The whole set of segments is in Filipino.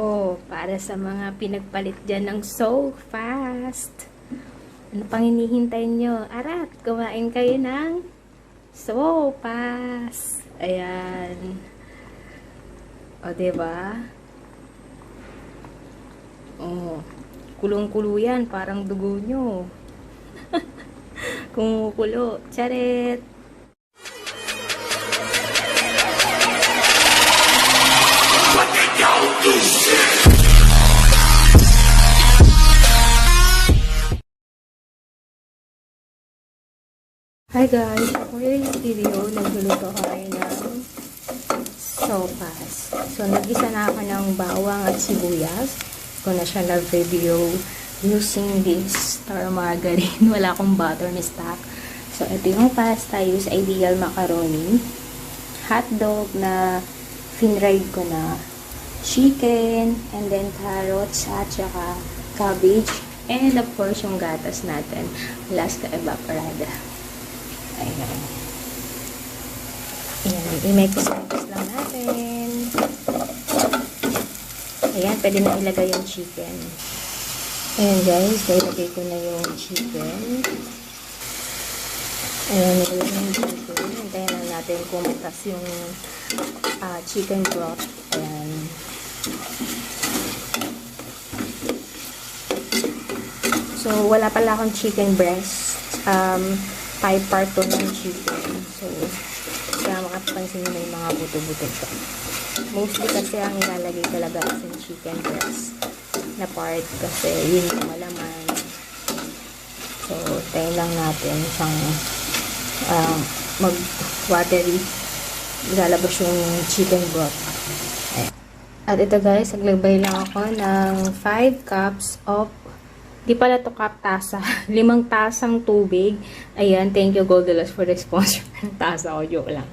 Oh, para sa mga pinagpalit dyan ng so fast. Ano pang hinihintay nyo? Arat, kumain kayo ng so fast. Ayan. O, diba? Oh, kulong-kulo yan. Parang dugo nyo. Kumukulo. Charet! Hi guys! Ako yung video. Nagluluto ko kayo ng sopas. So, nag-isa na ako ng bawang at sibuyas. Ko na siya na-video using this star margarine. Wala akong butter na stock. So, ito yung pasta. Use ideal macaroni. Hotdog na finried ko na. Chicken. And then carrots at saka cabbage. And of course, yung gatas natin. Alaska evaporada. Ayan. Ayan. I-mix-mix lang natin. Ayan. Pwede na ilagay yung chicken. Ayan guys. Ilagay ko na yung chicken. Ayan. Ilagay na yung chicken. Hintayin lang natin kumitas yung chicken broth. Ayan. So, wala pala akong chicken breast. Thigh part to ng chicken. So, kaya makapansin nyo may mga buto-buto siya. Mostly kasi ang nilalagay talaga is yung chicken breast na part kasi yun yung malaman. So, tayo lang natin siyang mag-watery. Ilalabas yung chicken broth. Ayan. At ito guys, naglagay lang ako ng 5 cups of di pala to cup, tasa. 5 tasang tubig. Ayan, thank you Goldelas for the sponsor ng tasa ko. Joke lang.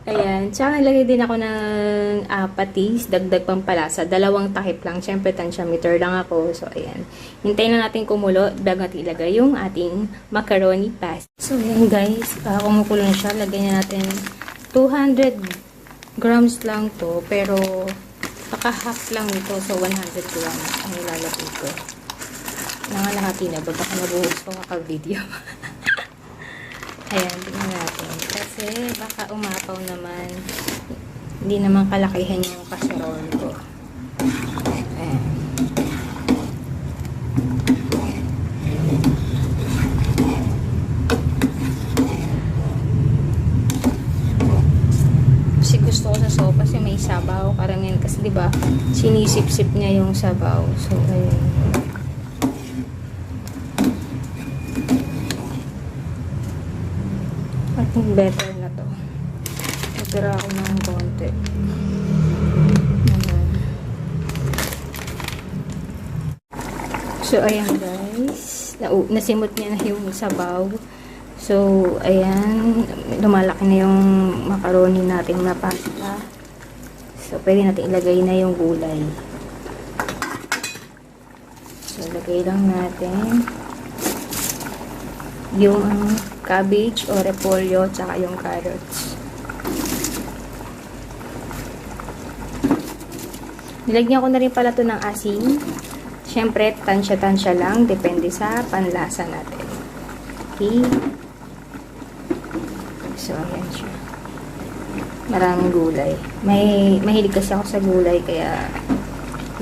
Ayan. Tsaka nalagay din ako ng patis, dagdag pampalasa. 2 takip lang. Siyempre, tansyameter lang ako. So, ayan. Hintayin na natin kumulo. Dagat ilagay yung ating macaroni pasta. So, ayan guys. Kumukulo na siya. Lagyan na natin 200 grams lang to. Pero, half lang nito. So, 100 grams ang ilalagay ko. Nangalahati na ba? Baka nabuhos ko kaka-video. Ayan, tingnan natin. Kasi, baka umapaw naman. Hindi naman kalakihan yung casserole ko. Ayan. Kasi gusto ko sa sopas yung may sabaw. Karamihan kasi, di ba, sinisip-sip niya yung sabaw. So, ayun. I think better na to. Nagtira ako ng konti. Ayan. So, ayan guys. Nasimot niya na yung sabaw. So, ayan. Lumalaki na yung macaroni natin na pasta. So, pwede natin ilagay na yung gulay. So, lagay lang natin yung cabbage o repolyo tsaka yung carrots. Nilagyan ko na rin pala ito ng asin. Siyempre, tansya-tansya lang. Depende sa panlasa natin. Okay. So, ayan siya. Maraming gulay. Mahilig kasi ako sa gulay, kaya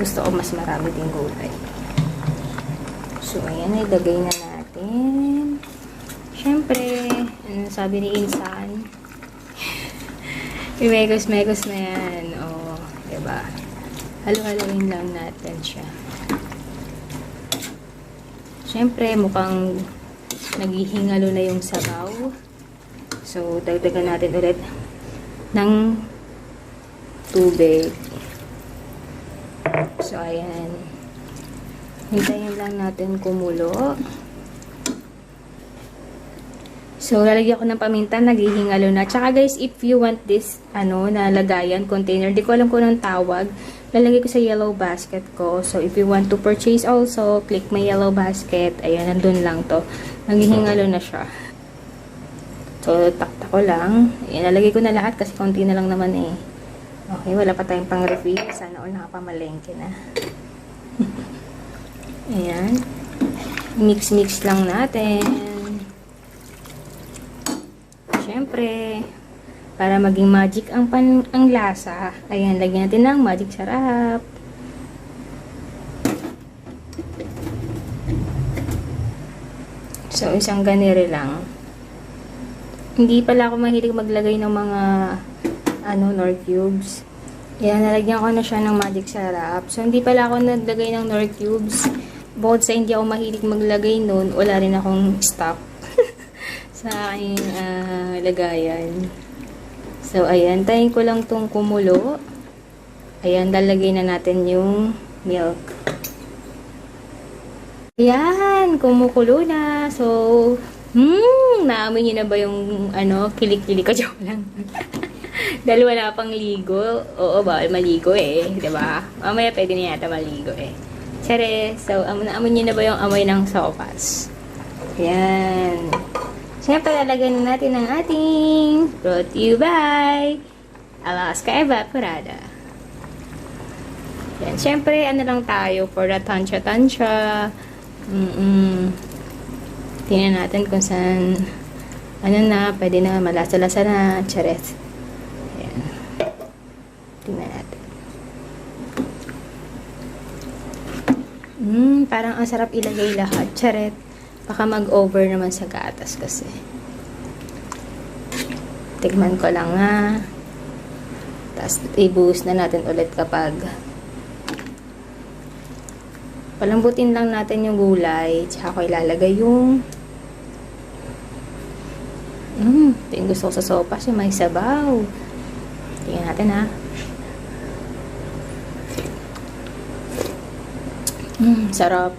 gusto ko mas marami din gulay. So, ayan, ilagay na natin. Siyempre, ano sabi ni Insan? Imegos-megos na yan. O, diba? Halo-haloin lang natin siya. Siyempre, mukhang naghihingalo na yung sabaw. So, dagdagan natin ulit ng tubig. So, ayan. Hintayin lang natin kumulo. So, lalagyan ko ng paminta, naghihingalo na. Tsaka guys, if you want this, na lagayan, container, di ko alam kung anong tawag, lalagay ko sa yellow basket ko. So, if you want to purchase also, click my yellow basket. Ayan, nandun lang to. Naghihingalo na siya. So, takta ko lang. Ayan, lalagay ko na lahat kasi konti na lang naman eh. Okay, wala pa tayong pang-refill. Sana all nakapamalengke na. Ayan. Mix-mix lang natin. Siyempre, para maging magic ang lasa, ayan, lagyan natin ng magic sarap. So, isang ganire lang. Hindi pala ako mahilig maglagay ng mga Nor cubes. Ayan, nalagyan ko na siya ng magic sarap. So, hindi pala ako naglagay ng Nor cubes. Bukod sa hindi ako mahilig maglagay nun, wala rin akong stock sa aking lagayan. So, ayan, tayin ko lang tong kumulo. Ayan, lalagay na natin yung milk. Ayan, kumukulo na. So, naamoy niyo na ba yung kilik-kilik ko? Joke lang. Dahil wala pang ligo. Oo, bawal maligo eh. Diba? Mamaya pwede na yata maligo eh. Tsare. So, naamoy niyo na ba yung amoy ng sopas? Ayan. Siyempre, lalagyan na natin ang ating brought to you by Alaska Evaporada. Yan. Siyempre, lang tayo for the tansya-tansya. Tingnan natin kung saan pwede na, malasa-lasa na. Charet. Yan. Tingnan natin. Parang ang sarap ilagay lahat. Charet. Baka mag-over naman sa gatas kasi. Tigman ko lang nga. Tapos, i-boost na natin ulit kapag palambutin lang natin yung gulay. Tsaka ko ilalagay yung ito yung gusto ko sa sopas. Yung may sabaw. Tingnan natin ha. Sarap.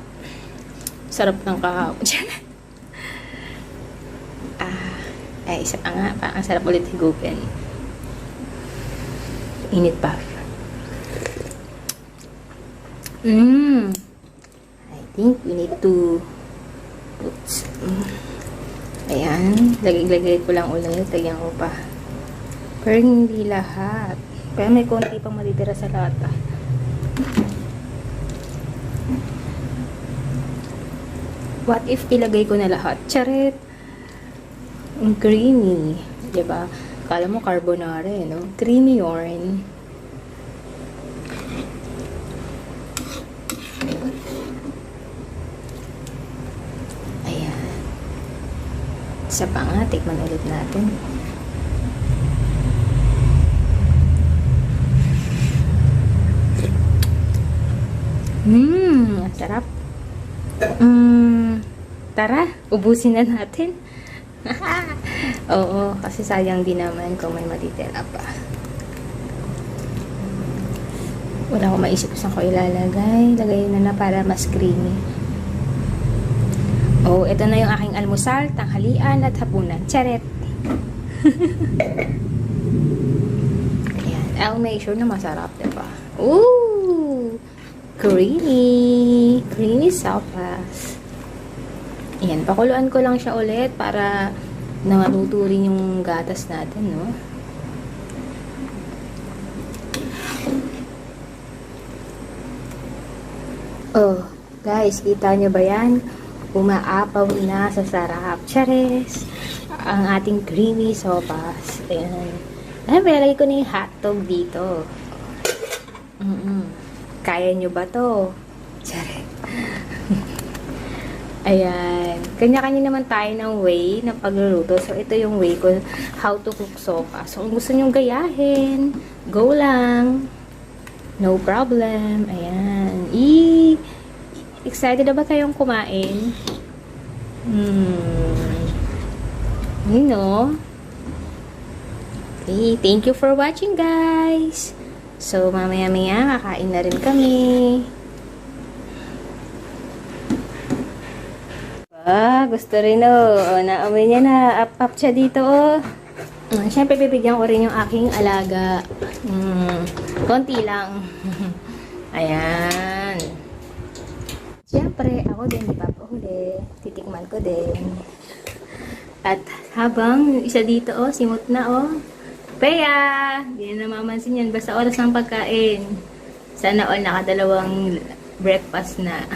Sarap ng kahapon. Isa pa nga. Parang sarap ulit higupin. Init pa. I think we need to put ayan. Lagay ko lang ulit. Lagyan ko pa. Pero hindi lahat. Pero may konti pang matitira sa lata. What if ilagay ko na lahat? Charet! Ang creamy. Diba? Kala mo carbonara eh, no? Creamy yarn. Ayan. Isa pa nga, tikman ulit natin. Sarap. Tara, ubusin na natin. Oo, kasi sayang din naman kung may matitira pa. Wala akong maisip kung saan ko ilalagay. Lagay na para mas creamy. Oh, ito na yung aking almusal, tanghalian at hapunan. Charet! Ayan. I'll make sure na masarap, diba? Ooh! Creamy! Creamy sopas. Ayan, pakuluan ko lang siya ulit para naluto rin yung gatas natin, no? Oh, guys, kita nyo ba yan? Umaapaw na sa sarap. Chares! Ang ating creamy sopas. Ayan. Ay, lagay ko na yung hotdog dito. Kaya nyo ba to? Chares! Ayan. Kanya-kanya naman tayo ng way na pagluluto. So, ito yung way ko how to cook sopa. So, kung gusto nyong gayahin, go lang. No problem. Ayan. Excited na ba kayong kumain? You know. Okay. Thank you for watching, guys. So, mamaya-maya, kakain na rin kami. Gusto rin naamoy niya na up siya dito Siyempre bibigyan ko rin yung aking alaga. Konti lang. Ayan. Siyempre ako din ipapahuli. Titikman ko din. At habang yung isa dito simot na Pea! Hindi na namamansin yan. Basta oras ng pagkain. Sana all nakadalawang breakfast na.